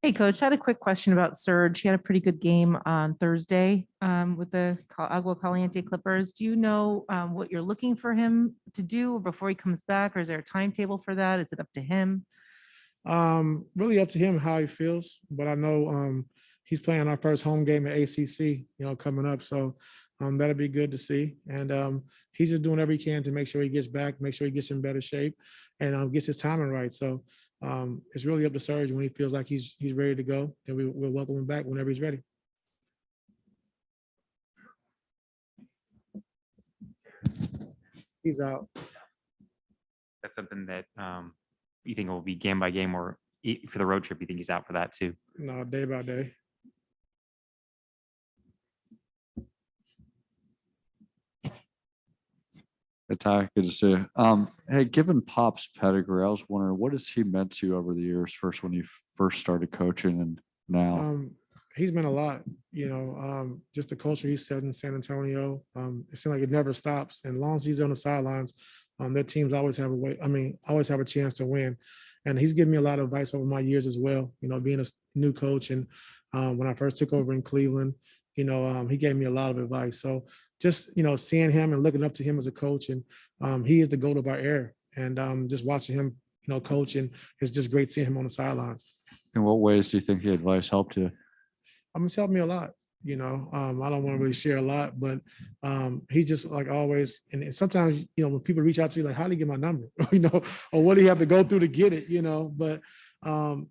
Hey, Coach, I had a quick question about Surge. He had a pretty good game on Thursday with the Agua Caliente Clippers. Do you know what you're looking for him to do before he comes back, or is there a timetable for that? Is it up to him? Really up to him how he feels, but I know he's playing our first home game at ACC, coming up. So that'll be good to see. And he's just doing everything he can to make sure he gets back, make sure he gets in better shape, and gets his timing right. So it's really up to Serge. When he feels like he's ready to go, then we'll welcome him back whenever he's ready. He's out. That's something that you think will be game by game, or for the road trip, you think he's out for that too? No, day by day. Hey, Ty, good to see you. Hey, given Pop's pedigree, I was wondering, what has he meant to you over the years, first when you first started coaching and now? He's been a lot, just the culture he set in San Antonio. It seems like it never stops. And as long as he's on the sidelines, their teams always have a way, always have a chance to win. And he's given me a lot of advice over my years as well, being a new coach. And when I first took over in Cleveland, he gave me a lot of advice. So just, seeing him and looking up to him as a coach, and he is the GOAT of our era. And just watching him, coach, and it's just great seeing him on the sidelines. In what ways do you think the advice helped you? It's helped me a lot. I don't want to really share a lot, but he just, like, always. And sometimes, when people reach out to you, like, how do you get my number? Or what do you have to go through to get it? But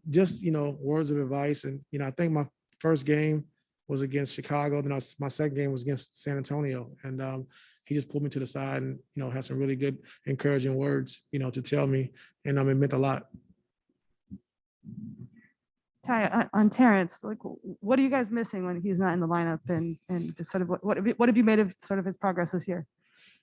just, words of advice. And, I think my first game was against Chicago. Then my second game was against San Antonio. And he just pulled me to the side and, had some really good encouraging words, to tell me. And it meant a lot. Ty, on Terrence, like, what are you guys missing when he's not in the lineup, and just sort of what have you made of sort of his progress this year?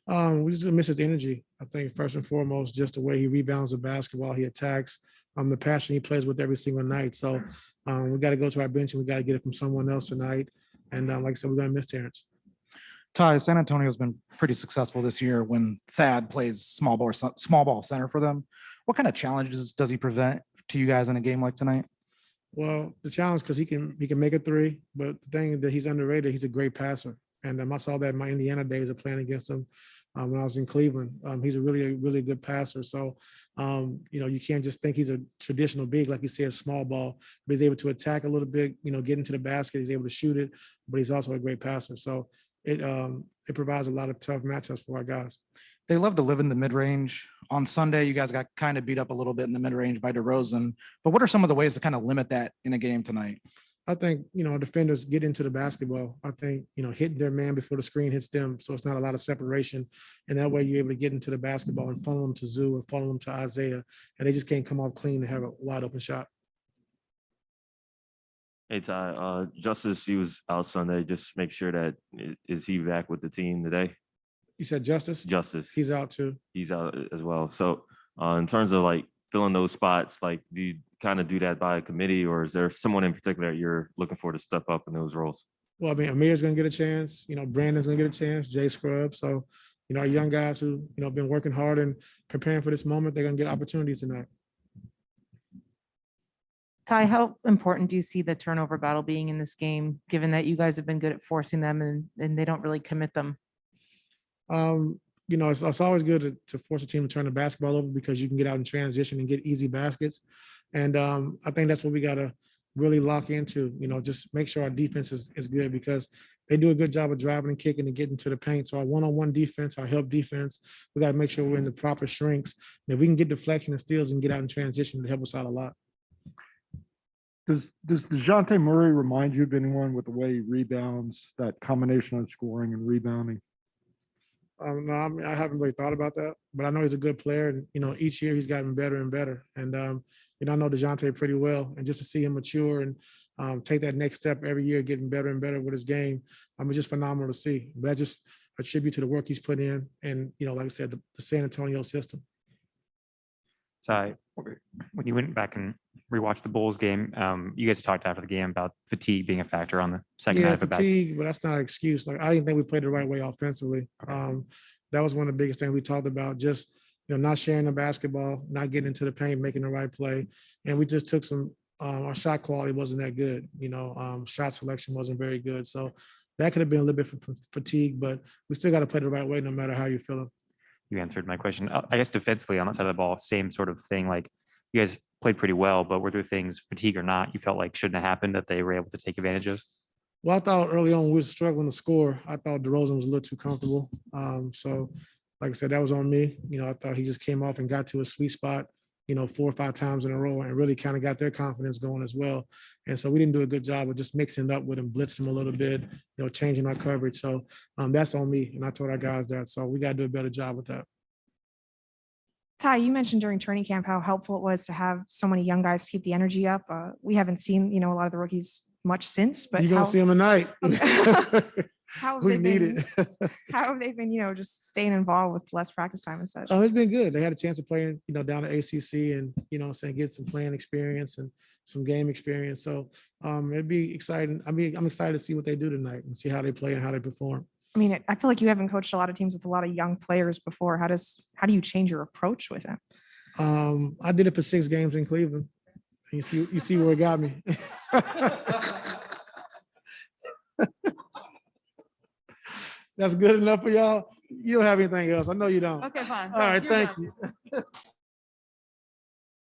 We just miss his energy. I think first and foremost, just the way he rebounds the basketball, he attacks, the passion he plays with every single night. So we got to go to our bench and we got to get it from someone else tonight. And like I said, we're going to miss Terrence. Ty, San Antonio's been pretty successful this year when Thad plays small ball center for them. What kind of challenges does he present to you guys in a game like tonight? Well, the challenge, because he can make a three, but the thing that he's underrated, he's a great passer. And I saw that in my Indiana days of playing against him when I was in Cleveland. He's a really good passer. So, you can't just think he's a traditional big, like you said, small ball, but he's able to attack a little bit, get into the basket. He's able to shoot it, but he's also a great passer. So it provides a lot of tough matchups for our guys. They love to live in the mid-range. On Sunday, you guys got kind of beat up a little bit in the mid-range by DeRozan. But what are some of the ways to kind of limit that in a game tonight? I think, defenders get into the basketball. I think, hitting their man before the screen hits them. So it's not a lot of separation. And that way you're able to get into the basketball and funnel them to Zoo or funnel them to Isaiah. And they just can't come off clean and have a wide open shot. Hey, Ty, Justice, he was out Sunday. Just make sure that, is he back with the team today? You said Justice? Justice. He's out too. He's out as well. So in terms of like filling those spots, like, do you kind of do that by a committee, or is there someone in particular you're looking for to step up in those roles? Well, Amir's going to get a chance. Brandon's going to get a chance. Jay Scrub. So, our young guys who, have been working hard and preparing for this moment, they're going to get opportunities tonight. Ty, how important do you see the turnover battle being in this game, given that you guys have been good at forcing them and they don't really commit them? It's always good to force a team to turn the basketball over, because you can get out in transition and get easy baskets. And I think that's what we got to really lock into, just make sure our defense is good, because they do a good job of driving and kicking and getting to the paint. So our one-on-one defense, our help defense, we got to make sure we're in the proper shrinks. And if we can get deflection and steals and get out in transition, to help us out a lot. Does DeJounte Murray remind you of anyone with the way he rebounds, that combination of scoring and rebounding? No, I haven't really thought about that, but I know he's a good player. And, each year he's gotten better and better. And, I know DeJounte pretty well. And just to see him mature and take that next step every year, getting better and better with his game, it's just phenomenal to see. But that's just a tribute to the work he's put in. And, like I said, the San Antonio system. So when you went back and rewatched the Bulls game, you guys talked after the game about fatigue being a factor on the second half. Fatigue, but that's not an excuse. Like, I didn't think we played the right way offensively. Okay. That was one of the biggest things we talked about. Just not sharing the basketball, not getting into the paint, making the right play, and we just took some our shot quality wasn't that good. Shot selection wasn't very good. So that could have been a little bit fatigue, but we still got to play the right way no matter how you're feeling. You answered my question. I guess defensively on that side of the ball, same sort of thing. Like you guys played pretty well, but were there things, fatigue or not, you felt like shouldn't have happened that they were able to take advantage of? Well, I thought early on we were struggling to score. I thought DeRozan was a little too comfortable. So, like I said, that was on me. I thought he just came off and got to a sweet spot, 4 or 5 times in a row and really kind of got their confidence going as well. And so we didn't do a good job of just mixing it up with him, blitzing him a little bit, changing our coverage. So that's on me. And I told our guys that. So we got to do a better job with that. Ty, you mentioned during training camp how helpful it was to have so many young guys to keep the energy up. We haven't seen, a lot of the rookies much since, but You're going to see them tonight. how have We they need been, it. how have they been, just staying involved with less practice time and such? Oh, it's been good. They had a chance to play, down at ACC and, get some playing experience and some game experience. So it'd be exciting. I'm excited to see what they do tonight and see how they play and how they perform. I mean, I feel like you haven't coached a lot of teams with a lot of young players before. How do you change your approach with them? I did it for 6 games in Cleveland. You see where it got me. That's good enough for y'all. You don't have anything else. I know you don't. Okay, fine. All right, You're thank done. you.